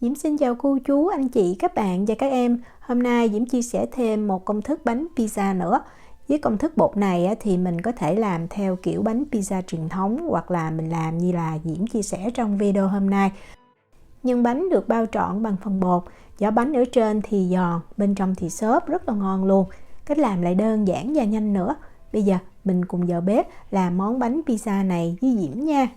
Diễm xin chào cô chú, anh chị, các bạn và các em. Hôm nay Diễm chia sẻ thêm một công thức bánh pizza nữa. Với công thức bột này thì mình có thể làm theo kiểu bánh pizza truyền thống hoặc là mình làm như là Diễm chia sẻ trong video hôm nay. Nhưng bánh được bao trọn bằng phần bột, vỏ bánh ở trên thì giòn, bên trong thì xốp, rất là ngon luôn. Cách làm lại đơn giản và nhanh nữa. Bây giờ mình cùng vào bếp làm món bánh pizza này với Diễm nha.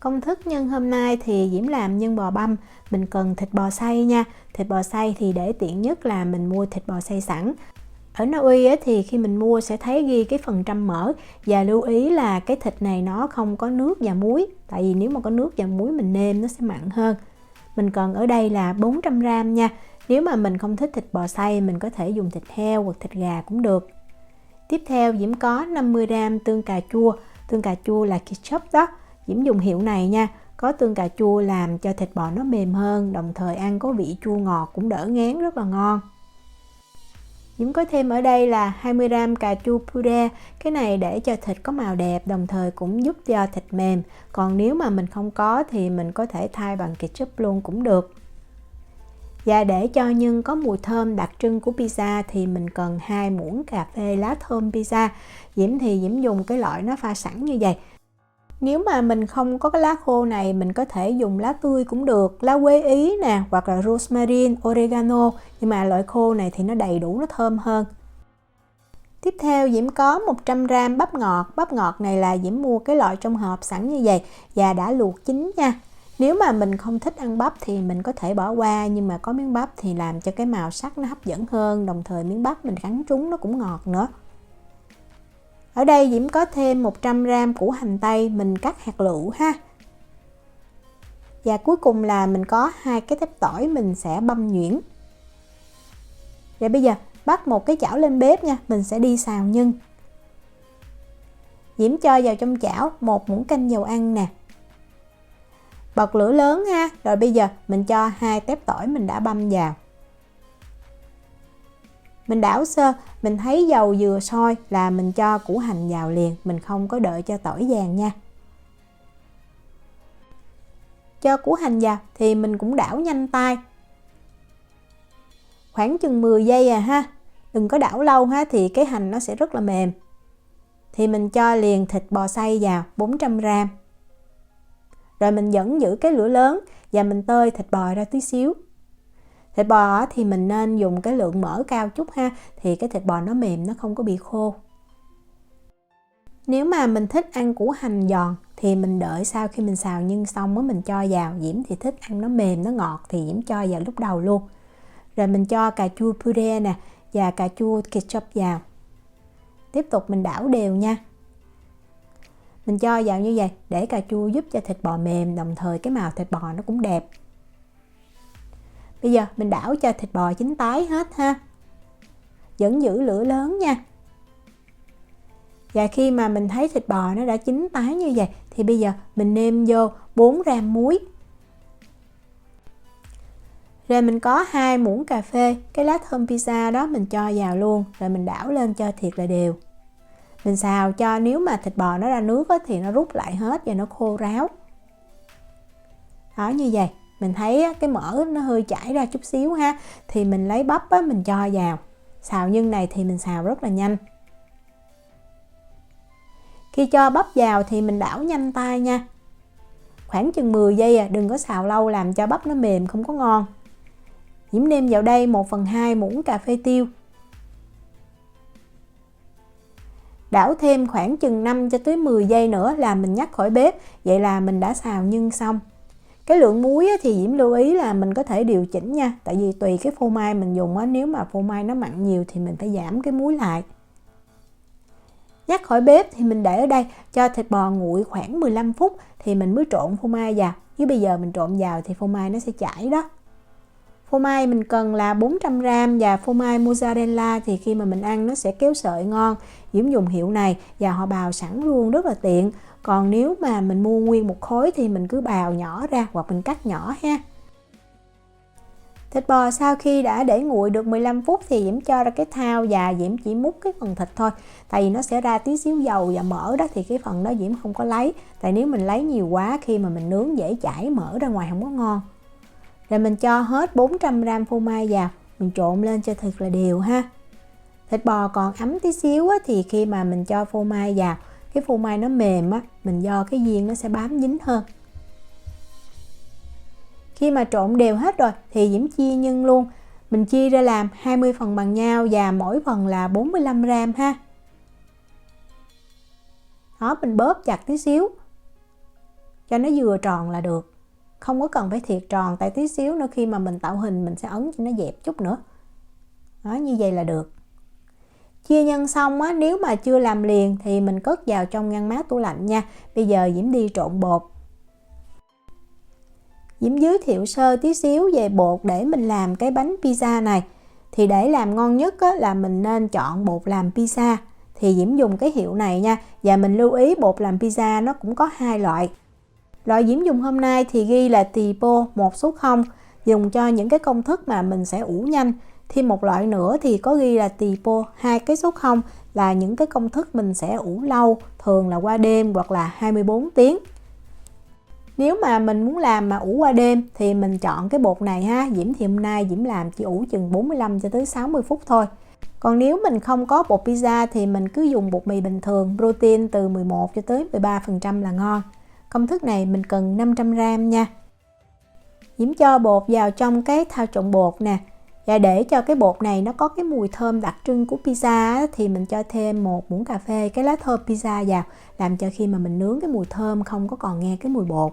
Công thức nhân hôm nay thì Diễm làm nhân bò băm. Mình cần thịt bò xay nha. Thịt bò xay thì để tiện nhất là mình mua thịt bò xay sẵn. Ở Na Uy thì khi mình mua sẽ thấy ghi cái phần trăm mỡ. Và lưu ý là cái thịt này nó không có nước và muối. Tại vì nếu mà có nước và muối mình nêm nó sẽ mặn hơn. Mình cần ở đây là 400g nha. Nếu mà mình không thích thịt bò xay mình có thể dùng thịt heo hoặc thịt gà cũng được. Tiếp theo Diễm có 50g tương cà chua. Tương cà chua là ketchup đó. Diễm dùng hiệu này nha, có tương cà chua làm cho thịt bò nó mềm hơn, đồng thời ăn có vị chua ngọt cũng đỡ ngán, rất là ngon. Diễm có thêm ở đây là 20g cà chua puree, cái này để cho thịt có màu đẹp, đồng thời cũng giúp cho thịt mềm. Còn nếu mà mình không có thì mình có thể thay bằng ketchup luôn cũng được. Và để cho nhân có mùi thơm đặc trưng của pizza thì mình cần 2 muỗng cà phê lá thơm pizza. Diễm dùng cái loại nó pha sẵn như vậy. Nếu mà mình không có cái lá khô này mình có thể dùng lá tươi cũng được, lá quế ý nè, hoặc là rosemary, oregano, nhưng mà loại khô này thì nó đầy đủ, nó thơm hơn. Tiếp theo Diễm có 100g bắp ngọt này là Diễm mua cái loại trong hộp sẵn như vậy và đã luộc chín nha. Nếu mà mình không thích ăn bắp thì mình có thể bỏ qua, nhưng mà có miếng bắp thì làm cho cái màu sắc nó hấp dẫn hơn, đồng thời miếng bắp mình cắn trúng nó cũng ngọt nữa. Ở đây Diễm có thêm 100g củ hành tây, mình cắt hạt lựu ha. Và cuối cùng là mình có 2 cái tép tỏi mình sẽ băm nhuyễn. Và bây giờ bắt một cái chảo lên bếp nha, mình sẽ đi xào nhân. Diễm cho vào trong chảo 1 muỗng canh dầu ăn nè. Bật lửa lớn ha, rồi bây giờ mình cho 2 tép tỏi mình đã băm vào. Mình đảo sơ, mình thấy dầu vừa sôi là mình cho củ hành vào liền, mình không có đợi cho tỏi vàng nha. Cho củ hành vào thì mình cũng đảo nhanh tay. Khoảng chừng 10 giây ha, đừng có đảo lâu ha thì cái hành nó sẽ rất là mềm. Thì mình cho liền thịt bò xay vào 400g. Rồi mình vẫn giữ cái lửa lớn và mình tơi thịt bò ra tí xíu. Thịt bò thì mình nên dùng cái lượng mỡ cao chút ha, thì cái thịt bò nó mềm, nó không có bị khô. Nếu mà mình thích ăn củ hành giòn thì mình đợi sau khi mình xào nhân xong mình cho vào. Diễm thì thích ăn nó mềm, nó ngọt thì Diễm cho vào lúc đầu luôn. Rồi mình cho cà chua puree nè và cà chua ketchup vào. Tiếp tục mình đảo đều nha. Mình cho vào như vậy để cà chua giúp cho thịt bò mềm, đồng thời cái màu thịt bò nó cũng đẹp. Bây giờ mình đảo cho thịt bò chín tái hết ha. Vẫn giữ lửa lớn nha. Và khi mà mình thấy thịt bò nó đã chín tái như vậy thì bây giờ mình nêm vô 4g muối. Rồi mình có 2 muỗng cà phê, cái lá thơm pizza đó mình cho vào luôn. Rồi mình đảo lên cho thiệt là đều. Mình xào cho nếu mà thịt bò nó ra nước thì nó rút lại hết và nó khô ráo. Đó, như vậy. Mình thấy cái mỡ nó hơi chảy ra chút xíu ha, thì mình lấy bắp mình cho vào. Xào nhân này thì mình xào rất là nhanh. Khi cho bắp vào thì mình đảo nhanh tay nha. Khoảng chừng 10 giây đừng có xào lâu làm cho bắp nó mềm không có ngon. Diễm nêm vào đây 1/2 muỗng cà phê tiêu. Đảo thêm khoảng chừng 5 cho tới 10 giây nữa là mình nhắc khỏi bếp, vậy là mình đã xào nhân xong. Cái lượng muối thì Diễm lưu ý là mình có thể điều chỉnh nha, tại vì tùy cái phô mai mình dùng nếu mà phô mai nó mặn nhiều thì mình phải giảm cái muối lại. Nhắc khỏi bếp thì mình để ở đây cho thịt bò nguội khoảng 15 phút thì mình mới trộn phô mai vào, chứ bây giờ mình trộn vào thì phô mai nó sẽ chảy đó. Phô mai mình cần là 400g và phô mai mozzarella thì khi mà mình ăn nó sẽ kéo sợi ngon. Diễm dùng hiệu này và họ bào sẵn luôn, rất là tiện. Còn nếu mà mình mua nguyên một khối thì mình cứ bào nhỏ ra hoặc mình cắt nhỏ ha. Thịt bò sau khi đã để nguội được 15 phút thì Diễm cho ra cái thau và Diễm chỉ múc cái phần thịt thôi. Tại vì nó sẽ ra tí xíu dầu và mỡ đó, thì cái phần đó Diễm không có lấy. Tại nếu mình lấy nhiều quá khi mà mình nướng dễ chảy mỡ ra ngoài không có ngon. Rồi mình cho hết 400g phô mai vào, mình trộn lên cho thật là đều ha. Thịt bò còn ấm tí xíu á, thì khi mà mình cho phô mai vào, cái phô mai nó mềm á, mình do cái viên nó sẽ bám dính hơn. Khi mà trộn đều hết rồi thì Diễm chia nhân luôn. Mình chia ra làm 20 phần bằng nhau và mỗi phần là 45g ha. Đó, mình bóp chặt tí xíu cho nó vừa tròn là được. Không có cần phải thiệt tròn, tại tí xíu nữa khi mà mình tạo hình mình sẽ ấn cho nó dẹp chút nữa. Đó, như vậy là được. Chia nhân xong á, nếu mà chưa làm liền thì mình cất vào trong ngăn mát tủ lạnh nha. Bây giờ Diễm đi trộn bột. Diễm giới thiệu sơ tí xíu về bột để mình làm cái bánh pizza này. Thì để làm ngon nhất á, là mình nên chọn bột làm pizza. Thì Diễm dùng cái hiệu này nha. Và mình lưu ý bột làm pizza nó cũng có hai loại. Loại Diễm dùng hôm nay thì ghi là Tipo 1/0, dùng cho những cái công thức mà mình sẽ ủ nhanh. Thêm một loại nữa thì có ghi là Tipo 2/0, là những cái công thức mình sẽ ủ lâu, thường là qua đêm hoặc là 24 tiếng. Nếu mà mình muốn làm mà ủ qua đêm thì mình chọn cái bột này ha. Diễm thì hôm nay Diễm làm chỉ ủ chừng 45 cho tới 60 phút thôi. Còn nếu mình không có bột pizza thì mình cứ dùng bột mì bình thường, protein từ 11 cho tới 13% là ngon. Công thức này mình cần 500g nha. Diễm cho bột vào trong cái thau trộn bột nè. Và để cho cái bột này nó có cái mùi thơm đặc trưng của pizza thì mình cho thêm 1 muỗng cà phê cái lá thơm pizza vào, làm cho khi mà mình nướng cái mùi thơm không có còn nghe cái mùi bột.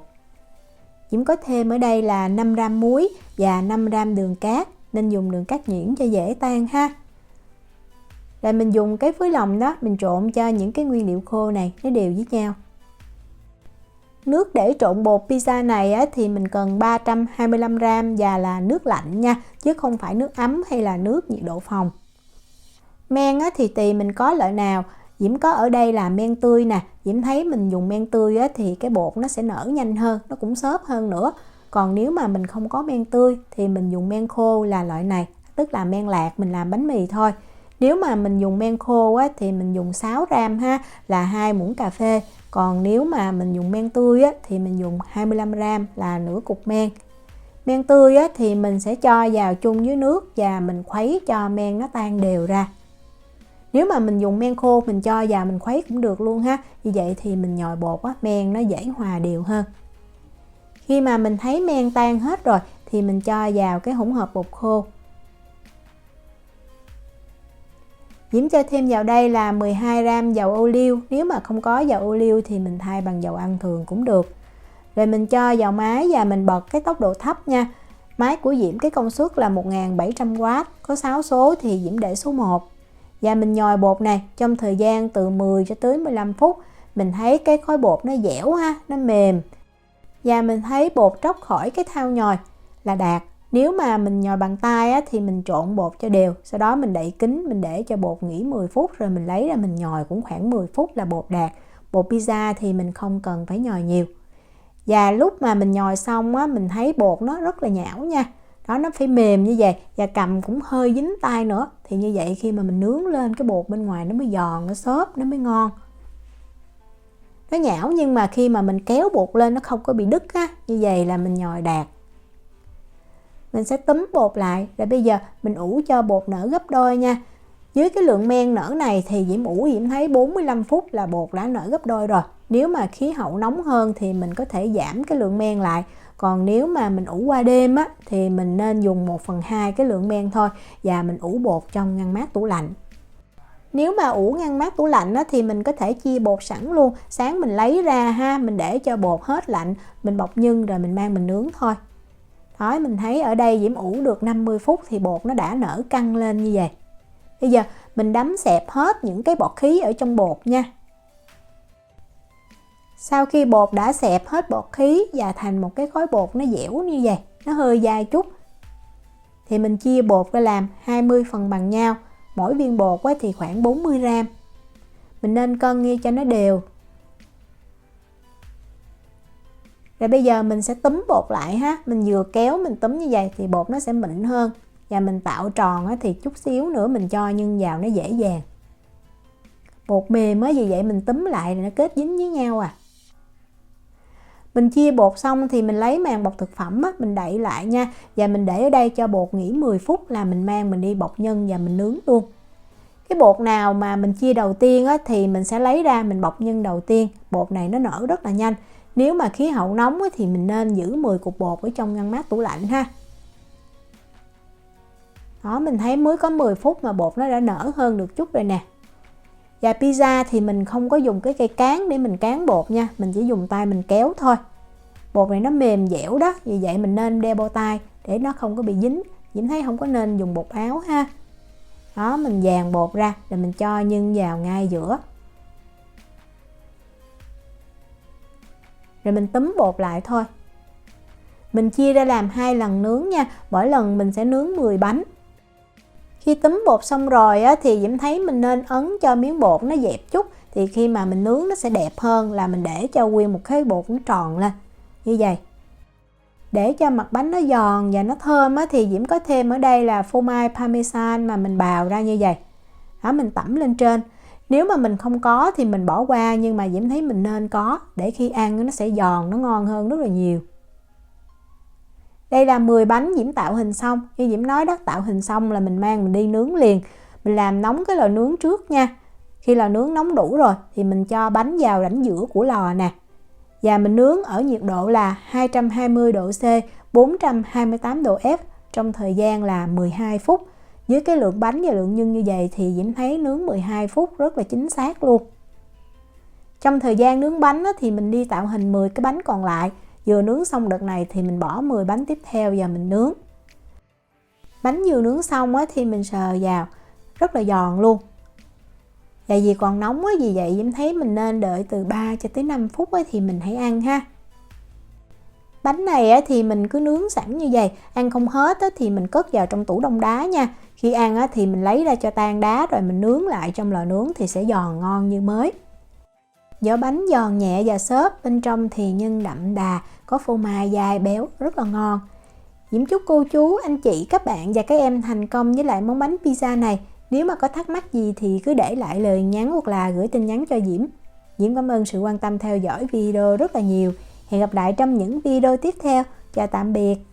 Diễm có thêm ở đây là 5g muối và 5g đường cát, nên dùng đường cát nhuyễn cho dễ tan ha. Rồi mình dùng cái phối lòng đó, mình trộn cho những cái nguyên liệu khô này nó đều với nhau. Nước để trộn bột pizza này á, thì mình cần 325g và là nước lạnh nha, chứ không phải nước ấm hay là nước nhiệt độ phòng. Men á, thì tùy mình có loại nào. Diễm có ở đây là men tươi nè. Diễm thấy mình dùng men tươi á, thì cái bột nó sẽ nở nhanh hơn, nó cũng xốp hơn nữa. Còn nếu mà mình không có men tươi thì mình dùng men khô là loại này, tức là men lạc mình làm bánh mì thôi. Nếu mà mình dùng men khô á, thì mình dùng 6g ha, là 2 muỗng cà phê. Còn nếu mà mình dùng men tươi á, thì mình dùng 25g là nửa cục men. Men tươi á, thì mình sẽ cho vào chung với nước và mình khuấy cho men nó tan đều ra. Nếu mà mình dùng men khô mình cho vào mình khuấy cũng được luôn ha. Như vậy thì mình nhồi bột á, men nó dễ hòa đều hơn. Khi mà mình thấy men tan hết rồi thì mình cho vào cái hỗn hợp bột khô. Diễm cho thêm vào đây là 12g dầu ô liu. Nếu mà không có dầu ô liu thì mình thay bằng dầu ăn thường cũng được. Rồi mình cho vào máy và mình bật cái tốc độ thấp nha. Máy của Diễm cái công suất là 1700W, có 6 số thì Diễm để số 1. Và mình nhồi bột này trong thời gian từ 10 cho tới 15 phút. Mình thấy cái khối bột nó dẻo ha, nó mềm. Và mình thấy bột tróc khỏi cái thau nhồi là đạt. Nếu mà mình nhồi bằng tay á, thì mình trộn bột cho đều. Sau đó mình đậy kín, mình để cho bột nghỉ 10 phút rồi mình lấy ra mình nhồi cũng khoảng 10 phút là bột đạt. Bột pizza thì mình không cần phải nhồi nhiều. Và lúc mà mình nhồi xong á, mình thấy bột nó rất là nhão nha. Đó, nó phải mềm như vậy và cầm cũng hơi dính tay nữa. Thì như vậy khi mà mình nướng lên cái bột bên ngoài nó mới giòn, nó xốp, nó mới ngon. Nó nhão nhưng mà khi mà mình kéo bột lên nó không có bị đứt á. Như vậy là mình nhồi đạt. Mình sẽ túm bột lại. Rồi bây giờ mình ủ cho bột nở gấp đôi nha. Dưới cái lượng men nở này thì Diễm ủ Diễm thấy 45 phút là bột đã nở gấp đôi rồi. Nếu mà khí hậu nóng hơn thì mình có thể giảm cái lượng men lại. Còn nếu mà mình ủ qua đêm á, thì mình nên dùng 1/2 cái lượng men thôi. Và mình ủ bột trong ngăn mát tủ lạnh. Nếu mà ủ ngăn mát tủ lạnh á, thì mình có thể chia bột sẵn luôn. Sáng mình lấy ra ha, mình để cho bột hết lạnh. Mình bọc nhân rồi mình mang mình nướng thôi. Đó, mình thấy ở đây Diễm ủ được 50 phút thì bột nó đã nở căng lên như vậy. Bây giờ mình đấm xẹp hết những cái bọt khí ở trong bột nha. Sau khi bột đã xẹp hết bọt khí và thành một cái khối bột nó dẻo như vậy, nó hơi dai chút, thì mình chia bột ra làm 20 phần bằng nhau. Mỗi viên bột thì khoảng 40g. Mình nên cân nghe cho nó đều. Rồi bây giờ mình sẽ túm bột lại ha. Mình vừa kéo mình túm như vậy thì bột nó sẽ mịn hơn. Và mình tạo tròn thì chút xíu nữa mình cho nhân vào nó dễ dàng. Bột mềm á, vì vậy mình túm lại thì nó kết dính với nhau à. Mình chia bột xong thì mình lấy màng bọc thực phẩm á, mình đậy lại nha. Và mình để ở đây cho bột nghỉ 10 phút là mình mang mình đi bọc nhân và mình nướng luôn. Cái bột nào mà mình chia đầu tiên á, thì mình sẽ lấy ra mình bọc nhân đầu tiên. Bột này nó nở rất là nhanh. Nếu mà khí hậu nóng á, thì mình nên giữ 10 cục bột ở trong ngăn mát tủ lạnh ha. Đó, mình thấy mới có 10 phút mà bột nó đã nở hơn được chút rồi nè. Và pizza thì mình không có dùng cái cây cán để mình cán bột nha. Mình chỉ dùng tay mình kéo thôi. Bột này nó mềm dẻo đó. Vì vậy mình nên đeo bao tay để nó không có bị dính. Diễm thấy không có nên dùng bột áo ha. Đó, mình dàn bột ra rồi mình cho nhân vào ngay giữa. Rồi mình túm bột lại thôi. Mình chia ra làm 2 lần nướng nha. Mỗi lần mình sẽ nướng 10 bánh. Khi túm bột xong rồi á, thì Diễm thấy mình nên ấn cho miếng bột nó dẹp chút. Thì khi mà mình nướng nó sẽ đẹp hơn là mình để cho nguyên một cái bột nó tròn lên. Như vậy. Để cho mặt bánh nó giòn và nó thơm á, thì Diễm có thêm ở đây là phô mai parmesan mà mình bào ra như vậy. Đó, mình tẩm lên trên. Nếu mà mình không có thì mình bỏ qua, nhưng mà Diễm thấy mình nên có để khi ăn nó sẽ giòn, nó ngon hơn rất là nhiều. Đây là 10 bánh Diễm tạo hình xong. Như Diễm nói đó, tạo hình xong là mình mang mình đi nướng liền. Mình làm nóng cái lò nướng trước nha. Khi lò nướng nóng đủ rồi thì mình cho bánh vào rãnh giữa của lò nè. Và mình nướng ở nhiệt độ là 220 độ C, 428 độ F trong thời gian là 12 phút. Với cái lượng bánh và lượng nhân như vậy thì Diễm thấy nướng 12 phút rất là chính xác luôn. Trong thời gian nướng bánh thì mình đi tạo hình 10 cái bánh còn lại. Vừa nướng xong đợt này thì mình bỏ 10 bánh tiếp theo và mình nướng. Bánh vừa nướng xong thì mình sờ vào rất là giòn luôn. Và vì còn nóng vì vậy Diễm thấy mình nên đợi từ 3 cho tới 5 phút thì mình hãy ăn ha. Bánh này thì mình cứ nướng sẵn như vậy, ăn không hết thì mình cất vào trong tủ đông đá nha. Khi ăn thì mình lấy ra cho tan đá rồi mình nướng lại trong lò nướng thì sẽ giòn ngon như mới. Vỏ bánh giòn nhẹ và xốp, bên trong thì nhân đậm đà, có phô mai dai béo rất là ngon. Diễm chúc cô chú, anh chị, các bạn và các em thành công với lại món bánh pizza này. Nếu mà có thắc mắc gì thì cứ để lại lời nhắn hoặc là gửi tin nhắn cho Diễm. Diễm cảm ơn sự quan tâm theo dõi video rất là nhiều. Hẹn gặp lại trong những video tiếp theo. Chào tạm biệt.